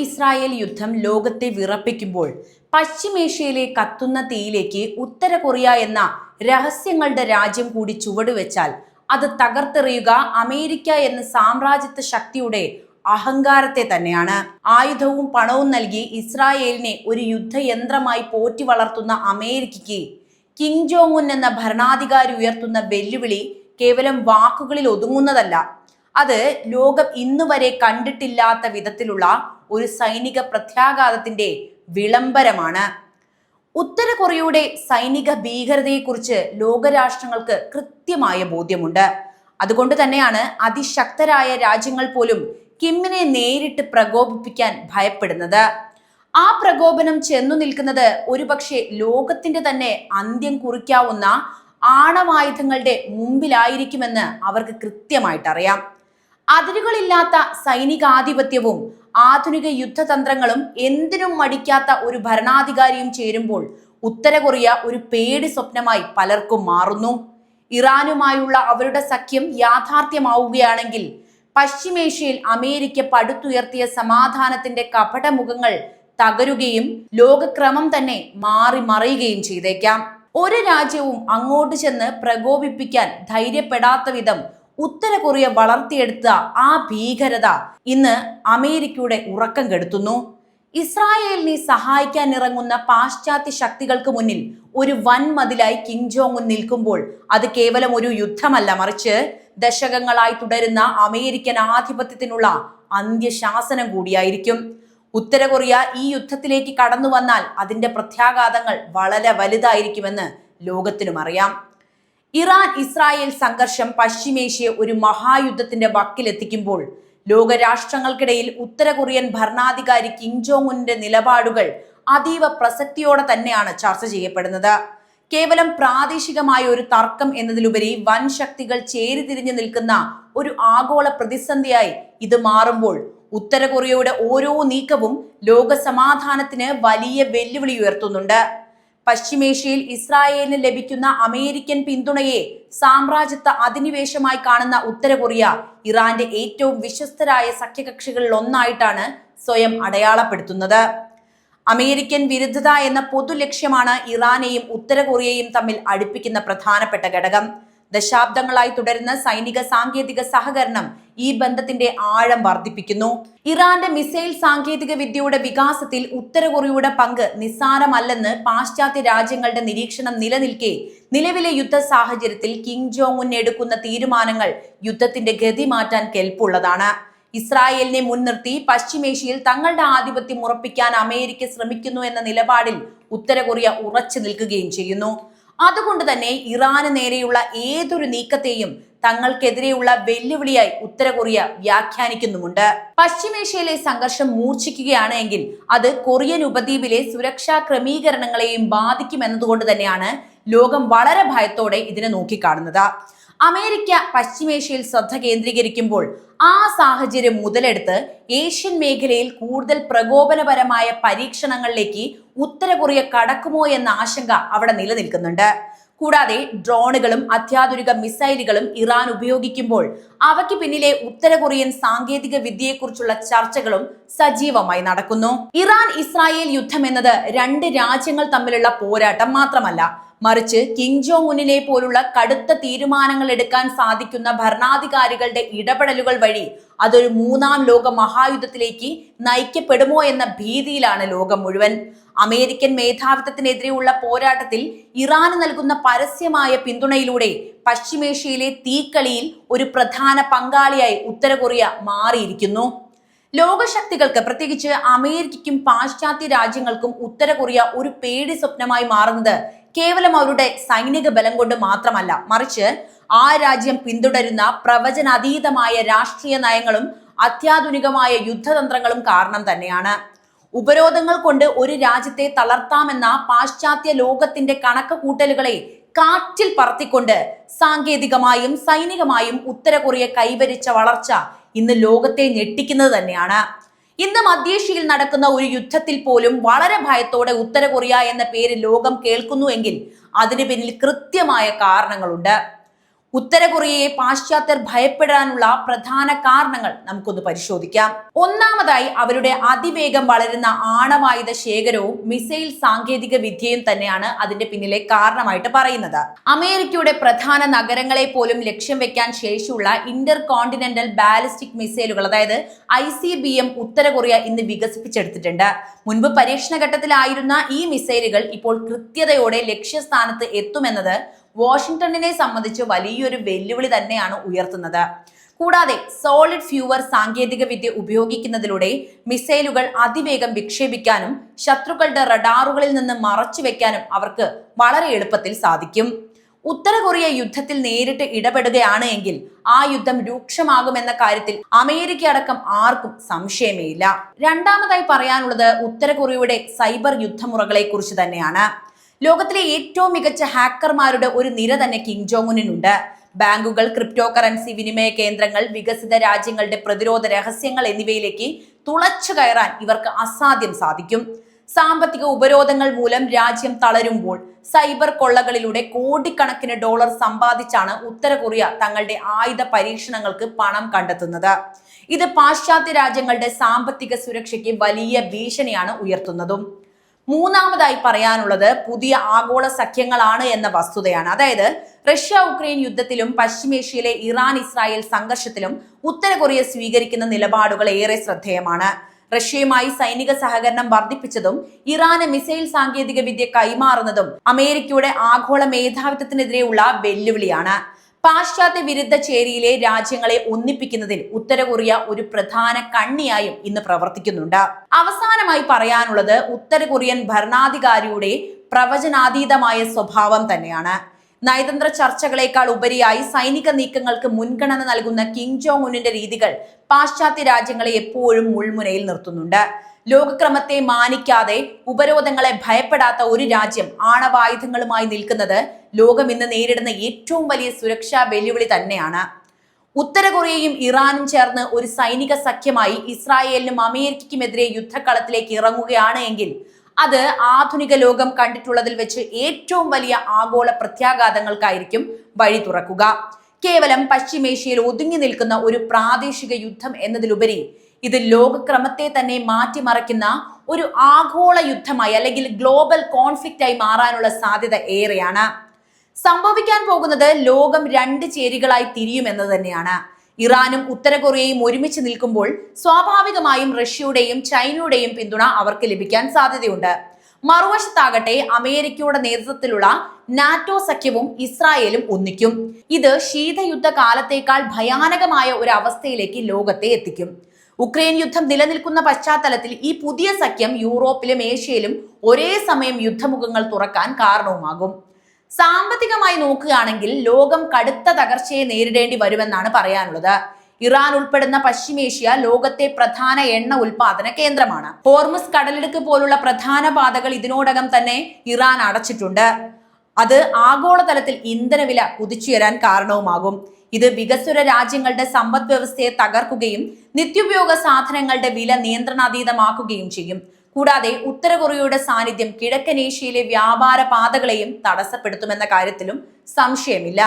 Israel യുദ്ധം ലോകത്തെ വിറപ്പിക്കുമ്പോൾ പശ്ചിമേഷ്യയിലെ കത്തുന്ന തീയിലേക്ക് ഉത്തര കൊറിയ എന്ന രഹസ്യങ്ങളുടെ രാജ്യം കൂടി ചുവടുവെച്ചാൽ അത് തകർത്തെറിയുക അമേരിക്ക എന്ന സാമ്രാജ്യത്വ ശക്തിയുടെ അഹങ്കാരത്തെ തന്നെയാണ്. ആയുധവും പണവും നൽകി ഇസ്രായേലിനെ ഒരു യുദ്ധയന്ത്രമായി പോറ്റി വളർത്തുന്ന അമേരിക്കയ്ക്ക് കിം ജോങ് ഉൻ എന്ന ഭരണാധികാരി ഉയർത്തുന്ന വെല്ലുവിളി കേവലം വാക്കുകളിൽ ഒതുങ്ങുന്നതല്ല. അത് ലോകം ഇന്നുവരെ കണ്ടിട്ടില്ലാത്ത വിധത്തിലുള്ള ഒരു സൈനിക പ്രത്യാഘാതത്തിന്റെ വിളംബരമാണ്. ഉത്തര കൊറിയയുടെ സൈനിക ഭീകരതയെക്കുറിച്ച് ലോകരാഷ്ട്രങ്ങൾക്ക് കൃത്യമായ ബോധ്യമുണ്ട്. അതുകൊണ്ട് തന്നെയാണ് അതിശക്തരായ രാജ്യങ്ങൾ പോലും കിമ്മിനെ നേരിട്ട് പ്രകോപിപ്പിക്കാൻ ഭയപ്പെടുന്നത്. ആ പ്രകോപനം ചെന്നു നിൽക്കുന്നത് ഒരുപക്ഷെ ലോകത്തിന്റെ തന്നെ അന്ത്യം കുറിക്കാവുന്ന ആണവായുധങ്ങളുടെ മുമ്പിലായിരിക്കുമെന്ന് അവർക്ക് കൃത്യമായിട്ടറിയാം. അതിരുകളില്ലാത്ത സൈനികാധിപത്യവും ആധുനിക യുദ്ധതന്ത്രങ്ങളും എന്തിനും മടിക്കാത്ത ഒരു ഭരണാധികാരിയും ചേരുമ്പോൾ ഉത്തര കൊറിയ ഒരു പേടി സ്വപ്നമായി പലർക്കും മാറുന്നു. ഇറാനുമായുള്ള അവരുടെ സഖ്യം യാഥാർത്ഥ്യമാവുകയാണെങ്കിൽ പശ്ചിമേഷ്യയിൽ അമേരിക്ക പടുത്തുയർത്തിയ സമാധാനത്തിന്റെ കപടമുഖങ്ങൾ തകരുകയും ലോകക്രമം തന്നെ മാറി മറയുകയും ചെയ്തേക്കാം. ഒരു രാജ്യവും അങ്ങോട്ട് ചെന്ന് പ്രകോപിപ്പിക്കാൻ ധൈര്യപ്പെടാത്ത വിധം ഉത്തര കൊറിയ വളർത്തിയെടുത്ത ആ ഭീകരത ഇന്ന് അമേരിക്കയുടെ ഉറക്കം കെടുത്തുന്നു. ഇസ്രായേലിനെ സഹായിക്കാൻ ഇറങ്ങുന്ന പാശ്ചാത്യ ശക്തികൾക്ക് മുന്നിൽ ഒരു വൻമതിലായി കിം ജോങ് ഉൻ നിൽക്കുമ്പോൾ അത് കേവലം ഒരു യുദ്ധമല്ല, മറിച്ച് ദശകങ്ങളായി തുടരുന്ന അമേരിക്കൻ ആധിപത്യത്തിനുള്ള അന്ത്യശാസനം കൂടിയായിരിക്കും. ഉത്തര കൊറിയ ഈ യുദ്ധത്തിലേക്ക് കടന്നു വന്നാൽ അതിന്റെ പ്രത്യാഘാതങ്ങൾ വളരെ വലുതായിരിക്കുമെന്ന് ലോകത്തിനും അറിയാം. ഇറാൻ ഇസ്രായേൽ സംഘർഷം പശ്ചിമേഷ്യയെ ഒരു മഹായുദ്ധത്തിന്റെ വക്കിലെത്തിക്കുമ്പോൾ ലോകരാഷ്ട്രങ്ങൾക്കിടയിൽ ഉത്തര കൊറിയൻ ഭരണാധികാരി കിം ജോങ് ഉന്നിന്റെ നിലപാടുകൾ അതീവ പ്രസക്തിയോടെ തന്നെയാണ് ചർച്ച ചെയ്യപ്പെടുന്നത്. കേവലം പ്രാദേശികമായ ഒരു തർക്കം എന്നതിലുപരി വൻ ശക്തികൾ ചേരിതിരിഞ്ഞു നിൽക്കുന്ന ഒരു ആഗോള പ്രതിസന്ധിയായി ഇത് മാറുമ്പോൾ ഉത്തര കൊറിയയുടെ ഓരോ നീക്കവും ലോക സമാധാനത്തിന് വലിയ വെല്ലുവിളി ഉയർത്തുന്നുണ്ട്. പശ്ചിമേഷ്യയിൽ ഇസ്രായേലിന് ലഭിക്കുന്ന അമേരിക്കൻ പിന്തുണയെ സാമ്രാജ്യത്വ അധിനിവേശമായി കാണുന്ന ഉത്തര കൊറിയ ഇറാന്റെ ഏറ്റവും വിശ്വസ്തരായ സഖ്യകക്ഷികളിൽ ഒന്നായിട്ടാണ് സ്വയം അടയാളപ്പെടുത്തുന്നത്. അമേരിക്കൻ വിരുദ്ധത എന്ന പൊതു ലക്ഷ്യമാണ് ഇറാനെയും ഉത്തര കൊറിയയും തമ്മിൽ അടുപ്പിക്കുന്ന പ്രധാനപ്പെട്ട ഘടകം. ദശാബ്ദങ്ങളായി തുടരുന്ന സൈനിക സാങ്കേതിക സഹകരണം ഈ ബന്ധത്തിന്റെ ആഴം വർദ്ധിപ്പിക്കുന്നു. ഇറാന്റെ മിസൈൽ സാങ്കേതിക വിദ്യയുടെ വികാസത്തിൽ ഉത്തര കൊറിയയുടെ പങ്ക് നിസ്സാരമല്ലെന്ന് പാശ്ചാത്യ രാജ്യങ്ങളുടെ നിരീക്ഷണം നിലനിൽക്കെ നിലവിലെ യുദ്ധ സാഹചര്യത്തിൽ കിം ജോങ് ഉൻ എടുക്കുന്ന തീരുമാനങ്ങൾ യുദ്ധത്തിന്റെ ഗതി മാറ്റാൻ കെൽപ്പുള്ളതാണ്. ഇസ്രായേലിനെ മുൻനിർത്തി പശ്ചിമേഷ്യയിൽ തങ്ങളുടെ ആധിപത്യം ഉറപ്പിക്കാൻ അമേരിക്ക ശ്രമിക്കുന്നു എന്ന നിലപാടിൽ ഉത്തര കൊറിയ ഉറച്ചു നിൽക്കുകയും ചെയ്യുന്നു. അതുകൊണ്ട് തന്നെ ഇറാന് നേരെയുള്ള ഏതൊരു നീക്കത്തെയും തങ്ങൾക്കെതിരെയുള്ള വെല്ലുവിളിയായി ഉത്തര കൊറിയ വ്യാഖ്യാനിക്കുന്നുമുണ്ട്. പശ്ചിമേഷ്യയിലെ സംഘർഷം മൂർച്ഛിക്കുകയാണ് എങ്കിൽ അത് കൊറിയൻ ഉപദ്വീപിലെ സുരക്ഷാ ക്രമീകരണങ്ങളെയും ബാധിക്കുമെന്നതുകൊണ്ട് തന്നെയാണ് ലോകം വളരെ ഭയത്തോടെ ഇതിനെ നോക്കിക്കാണുന്നത്. അമേരിക്ക പശ്ചിമേഷ്യയിൽ ശ്രദ്ധ കേന്ദ്രീകരിക്കുമ്പോൾ ആ സാഹചര്യം മുതലെടുത്ത് ഏഷ്യൻ മേഖലയിൽ കൂടുതൽ പ്രകോപനപരമായ പരീക്ഷണങ്ങളിലേക്ക് ഉത്തര കൊറിയ കടക്കുമോ എന്ന ആശങ്ക അവിടെ നിലനിൽക്കുന്നുണ്ട്. കൂടാതെ ഡ്രോണുകളും അത്യാധുനിക മിസൈലുകളും ഇറാൻ ഉപയോഗിക്കുമ്പോൾ അവയ്ക്ക് പിന്നിലെ ഉത്തര കൊറിയൻ സാങ്കേതിക വിദ്യയെക്കുറിച്ചുള്ള ചർച്ചകളും സജീവമായി നടക്കുന്നു. ഇറാൻ ഇസ്രായേൽ യുദ്ധം എന്നത് രണ്ട് രാജ്യങ്ങൾ തമ്മിലുള്ള പോരാട്ടം മാത്രമല്ല, മറിച്ച് കിം ജോങ് ഉന്നിനെ പോലുള്ള കടുത്ത തീരുമാനങ്ങൾ എടുക്കാൻ സാധിക്കുന്ന ഭരണാധികാരികളുടെ ഇടപെടലുകൾ വഴി അതൊരു മൂന്നാം ലോക മഹായുദ്ധത്തിലേക്ക് നയിക്കപ്പെടുമോ എന്ന ഭീതിയിലാണ് ലോകം മുഴുവൻ. അമേരിക്കൻ മേധാവിത്വത്തിനെതിരെയുള്ള പോരാട്ടത്തിൽ ഇറാന് നൽകുന്ന പരസ്യമായ പിന്തുണയിലൂടെ പശ്ചിമേഷ്യയിലെ തീക്കളിയിൽ ഒരു പ്രധാന പങ്കാളിയായി ഉത്തര കൊറിയ മാറിയിരിക്കുന്നു. ലോകശക്തികൾക്ക്, പ്രത്യേകിച്ച് അമേരിക്കയ്ക്കും പാശ്ചാത്യ രാജ്യങ്ങൾക്കും ഉത്തര കൊറിയ ഒരു പേടി സ്വപ്നമായി മാറുന്നത് കേവലം അവരുടെ സൈനിക ബലം കൊണ്ട് മാത്രമല്ല, മറിച്ച് ആ രാജ്യം പിന്തുടരുന്ന പ്രവചനാതീതമായ രാഷ്ട്രീയ നയങ്ങളും അത്യാധുനികമായ യുദ്ധതന്ത്രങ്ങളും കാരണം തന്നെയാണ്. ഉപരോധങ്ങൾ കൊണ്ട് ഒരു രാജ്യത്തെ തളർത്താമെന്ന പാശ്ചാത്യ ലോകത്തിന്റെ കണക്ക് കൂട്ടലുകളെ കാറ്റിൽ പറത്തിക്കൊണ്ട് സാങ്കേതികമായും സൈനികമായും ഉത്തര കൊറിയ കൈവരിച്ച വളർച്ച ഇന്ന് ലോകത്തെ ഞെട്ടിക്കുന്നത് തന്നെയാണ്. ഇന്ന് മധ്യേഷ്യയിൽ നടക്കുന്ന ഒരു യുദ്ധത്തിൽ പോലും വളരെ ഭയത്തോടെ ഉത്തര കൊറിയ എന്ന പേര് ലോകം കേൾക്കുന്നു എങ്കിൽ അതിന് പിന്നിൽ കൃത്യമായ കാരണങ്ങളുണ്ട്. ഉത്തര കൊറിയയെ പാശ്ചാത്യർ ഭയപ്പെടാനുള്ള പ്രധാന കാരണങ്ങൾ നമുക്കൊന്ന് പരിശോധിക്കാം. ഒന്നാമതായി അവരുടെ അതിവേഗം വളരുന്ന ആണവായുധ ശേഖരവും മിസൈൽ സാങ്കേതിക വിദ്യയും തന്നെയാണ് അതിന്റെ പിന്നിലെ കാരണമായിട്ട് പറയുന്നത്. അമേരിക്കയുടെ പ്രധാന നഗരങ്ങളെ പോലും ലക്ഷ്യം വെക്കാൻ ശേഷിയുള്ള ഇന്റർ കോണ്ടിനെന്റൽ ബാലിസ്റ്റിക് മിസൈലുകൾ, അതായത് ICBM ഉത്തര കൊറിയ ഇന്ന് വികസിപ്പിച്ചെടുത്തിട്ടുണ്ട്. മുൻപ് പരീക്ഷണ ഘട്ടത്തിലായിരുന്ന ഈ മിസൈലുകൾ ഇപ്പോൾ കൃത്യതയോടെ ലക്ഷ്യസ്ഥാനത്ത് എത്തുമെന്നത് വാഷിംഗ്ടണിനെ സംബന്ധിച്ച് വലിയൊരു വെല്ലുവിളി തന്നെയാണ് ഉയർത്തുന്നത്. കൂടാതെ സോളിഡ് ഫ്യൂവർ സാങ്കേതിക വിദ്യ ഉപയോഗിക്കുന്നതിലൂടെ മിസൈലുകൾ അതിവേഗം വിക്ഷേപിക്കാനും ശത്രുക്കളുടെ റഡാറുകളിൽ നിന്ന് മറച്ചു വെക്കാനും അവർക്ക് വളരെ എളുപ്പത്തിൽ സാധിക്കും. ഉത്തര കൊറിയ യുദ്ധത്തിൽ നേരിട്ട് ഇടപെടുകയാണ് എങ്കിൽ ആ യുദ്ധം രൂക്ഷമാകുമെന്ന കാര്യത്തിൽ അമേരിക്ക അടക്കം ആർക്കും സംശയമേയില്ല. രണ്ടാമതായി പറയാനുള്ളത് ഉത്തര കൊറിയയുടെ സൈബർ യുദ്ധമുറകളെ കുറിച്ച് തന്നെയാണ്. ലോകത്തിലെ ഏറ്റവും മികച്ച ഹാക്കർമാരുടെ ഒരു നിര തന്നെ കിം ജോങ് ഉന്നിനുണ്ട്. ബാങ്കുകൾ, ക്രിപ്റ്റോ കറൻസി വിനിമയ കേന്ദ്രങ്ങൾ, വികസിത രാജ്യങ്ങളുടെ പ്രതിരോധ രഹസ്യങ്ങൾ എന്നിവയിലേക്ക് തുളച്ചു കയറാൻ ഇവർക്ക് അസാധ്യം സാധിക്കും. സാമ്പത്തിക ഉപരോധങ്ങൾ മൂലം രാജ്യം തളരുമ്പോൾ സൈബർ കൊള്ളകളിലൂടെ കോടിക്കണക്കിന് ഡോളർ സമ്പാദിച്ചാണ് ഉത്തര കൊറിയ തങ്ങളുടെ ആയുധ പരീക്ഷണങ്ങൾക്ക് പണം കണ്ടെത്തുന്നത്. ഇത് പാശ്ചാത്യ രാജ്യങ്ങളുടെ സാമ്പത്തിക സുരക്ഷയ്ക്ക് വലിയ ഭീഷണിയാണ് ഉയർത്തുന്നതും. മൂന്നാമതായി പറയാനുള്ളത് പുതിയ ആഗോള സഖ്യങ്ങളാണ് എന്ന വസ്തുതയാണ്. അതായത് റഷ്യ ഉക്രൈൻ യുദ്ധത്തിലും പശ്ചിമേഷ്യയിലെ ഇറാൻ ഇസ്രായേൽ സംഘർഷത്തിലും ഉത്തര കൊറിയ സ്വീകരിക്കുന്ന നിലപാടുകൾ ഏറെ ശ്രദ്ധേയമാണ്. റഷ്യയുമായി സൈനിക സഹകരണം വർദ്ധിപ്പിച്ചതും ഇറാന് മിസൈൽ സാങ്കേതിക വിദ്യ കൈമാറുന്നതും അമേരിക്കയുടെ ആഗോള മേധാവിത്വത്തിനെതിരെയുള്ള വെല്ലുവിളിയാണ്. പാശ്ചാത്യ വിരുദ്ധ ചേരിയിലെ രാജ്യങ്ങളെ ഒന്നിപ്പിക്കുന്നതിൽ ഉത്തര കൊറിയ ഒരു പ്രധാന കണ്ണിയായും ഇന്ന് പ്രവർത്തിക്കുന്നുണ്ട്. അവസാനമായി പറയാനുള്ളത് ഉത്തര കൊറിയൻ ഭരണാധികാരിയുടെ പ്രവചനാതീതമായ സ്വഭാവം തന്നെയാണ്. നയതന്ത്ര ചർച്ചകളെക്കാൾ ഉപരിയായി സൈനിക നീക്കങ്ങൾക്ക് മുൻഗണന നൽകുന്ന കിം ജോങ് ഉന്നിന്റെ രീതികൾ പാശ്ചാത്യ രാജ്യങ്ങളെ എപ്പോഴും മുൾമുനയിൽ നിർത്തുന്നുണ്ട്. ലോകക്രമത്തെ മാനിക്കാതെ ഉപരോധങ്ങളെ ഭയപ്പെടാത്ത ഒരു രാജ്യം ആണവായുധങ്ങളുമായി നിൽക്കുന്നത് ലോകം ഇന്ന് നേരിടുന്ന ഏറ്റവും വലിയ സുരക്ഷാ വെല്ലുവിളി തന്നെയാണ്. ഉത്തര കൊറിയയും ഇറാനും ചേർന്ന് ഒരു സൈനിക സഖ്യമായി ഇസ്രായേലിനും അമേരിക്കയ്ക്കുമെതിരെ യുദ്ധക്കളത്തിലേക്ക് ഇറങ്ങുകയാണ് എങ്കിൽ അത് ആധുനിക ലോകം കണ്ടിട്ടുള്ളതിൽ വെച്ച് ഏറ്റവും വലിയ ആഗോള പ്രത്യാഘാതങ്ങൾക്കായിരിക്കും വഴി തുറക്കുക. കേവലം പശ്ചിമേഷ്യയിൽ ഒതുങ്ങി നിൽക്കുന്ന ഒരു പ്രാദേശിക യുദ്ധം എന്നതിലുപരി ഇത് ലോകക്രമത്തെ തന്നെ മാറ്റിമറിക്കുന്ന ഒരു ആഗോള യുദ്ധമായി അല്ലെങ്കിൽ ഗ്ലോബൽ കോൺഫ്ലിക്റ്റ് ആയി മാറാനുള്ള സാധ്യത ഏറെയാണ്. സംഭവിക്കാൻ പോകുന്നത് ലോകം രണ്ട് ചേരികളായി തിരിയുമെന്നത് തന്നെയാണ്. ഇറാനും ഉത്തര കൊറിയയും ഒരുമിച്ച് നിൽക്കുമ്പോൾ സ്വാഭാവികമായും റഷ്യയുടെയും ചൈനയുടെയും പിന്തുണ അവർക്ക് ലഭിക്കാൻ സാധ്യതയുണ്ട്. മറുവശത്താകട്ടെ അമേരിക്കയുടെ നേതൃത്വത്തിലുള്ള നാറ്റോ സഖ്യവും ഇസ്രായേലും ഒന്നിക്കും. ഇത് ശീതയുദ്ധ കാലത്തേക്കാൾ ഭയാനകമായ ഒരു അവസ്ഥയിലേക്ക് ലോകത്തെ എത്തിക്കും. ഉക്രൈൻ യുദ്ധം നിലനിൽക്കുന്ന പശ്ചാത്തലത്തിൽ ഈ പുതിയ സഖ്യം യൂറോപ്പിലും ഏഷ്യയിലും ഒരേ സമയം യുദ്ധമുഖങ്ങൾ തുറക്കാൻ കാരണവുമാകും. സാമ്പത്തികമായി നോക്കുകയാണെങ്കിൽ ലോകം കടുത്ത തകർച്ചയെ നേരിടേണ്ടി വരുമെന്നാണ് പറയാനുള്ളത്. ഇറാൻ ഉൾപ്പെടുന്ന പശ്ചിമേഷ്യ ലോകത്തെ പ്രധാന എണ്ണ ഉൽപാദന കേന്ദ്രമാണ്. ഹോർമുസ് കടലിടുക്ക് പോലുള്ള പ്രധാന പാതകൾ ഇതിനോടകം തന്നെ ഇറാൻ അടച്ചിട്ടുണ്ട്. അത് ആഗോളതലത്തിൽ ഇന്ധനവില കുതിച്ചുയരാൻ കാരണവുമാകും. ഇത് വികസ്വര രാജ്യങ്ങളുടെ സമ്പദ് വ്യവസ്ഥയെ തകർക്കുകയും നിത്യോപയോഗ സാധനങ്ങളുടെ വില നിയന്ത്രണാതീതമാക്കുകയും ചെയ്യും. കൂടാതെ ഉത്തര കൊറിയയുടെ സാന്നിധ്യം കിഴക്കൻ ഏഷ്യയിലെ വ്യാപാര പാതകളെയും തടസ്സപ്പെടുത്തുമെന്ന കാര്യത്തിലും സംശയമില്ല.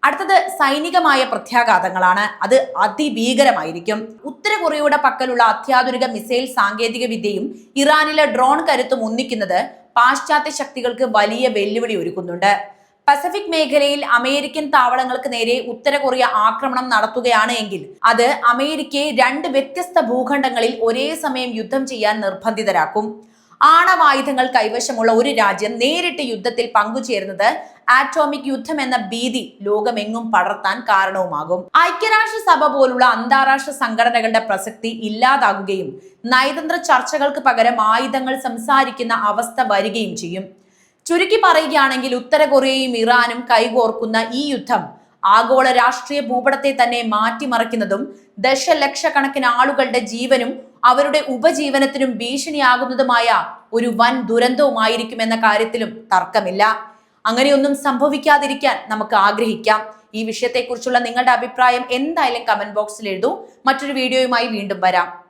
അടുത്തത് സൈനികമായ പ്രത്യാഘാതങ്ങളാണ്. അത് അതിഭീകരമായിരിക്കും. ഉത്തര കൊറിയയുടെ പക്കലുള്ള അത്യാധുനിക മിസൈൽ സാങ്കേതിക വിദ്യയും ഇറാനിലെ ഡ്രോൺ കരുത്തും ഒന്നിക്കുന്നത് പാശ്ചാത്യ ശക്തികൾക്ക് വലിയ വെല്ലുവിളി ഒരുക്കുന്നുണ്ട്. പസഫിക് മേഖലയിൽ അമേരിക്കൻ താവളങ്ങൾക്ക് നേരെ ഉത്തര കൊറിയ ആക്രമണം നടത്തുകയാണ് എങ്കിൽ അത് അമേരിക്കയെ രണ്ട് വ്യത്യസ്ത ഭൂഖണ്ഡങ്ങളിൽ ഒരേ സമയം യുദ്ധം ചെയ്യാൻ നിർബന്ധിതരാക്കും. ആണവായുധങ്ങൾ കൈവശമുള്ള ഒരു രാജ്യം നേരിട്ട് യുദ്ധത്തിൽ പങ്കുചേരുന്നത് ആറ്റോമിക് യുദ്ധം എന്ന ഭീതി ലോകമെങ്ങും പടർത്താൻ കാരണവുമാകും. ഐക്യരാഷ്ട്രസഭ പോലുള്ള അന്താരാഷ്ട്ര സംഘടനകളുടെ പ്രസക്തി ഇല്ലാതാകുകയും നയതന്ത്ര ചർച്ചകൾക്ക് പകരം ആയുധങ്ങൾ സംസാരിക്കുന്ന അവസ്ഥ വരികയും ചെയ്യും. ചുരുക്കി പറയുകയാണെങ്കിൽ ഉത്തര കൊറിയയും ഇറാനും കൈകോർക്കുന്ന ഈ യുദ്ധം ആഗോള രാഷ്ട്രീയ ഭൂപടത്തെ തന്നെ മാറ്റിമറിക്കുന്നതും ദശലക്ഷക്കണക്കിന് ആളുകളുടെ ജീവനും അവരുടെ ഉപജീവനത്തിനും ഭീഷണിയാകുന്നതുമായ ഒരു വൻ ദുരന്തവുമായിരിക്കുമെന്ന കാര്യത്തിലും തർക്കമില്ല. അങ്ങനെയൊന്നും സംഭവിക്കാതിരിക്കാൻ നമുക്ക് ആഗ്രഹിക്കാം. ഈ വിഷയത്തെക്കുറിച്ചുള്ള നിങ്ങളുടെ അഭിപ്രായം എന്തായാലും കമന്റ് ബോക്സിൽ എഴുതൂ. മറ്റൊരു വീഡിയോയുമായി വീണ്ടും വരാം.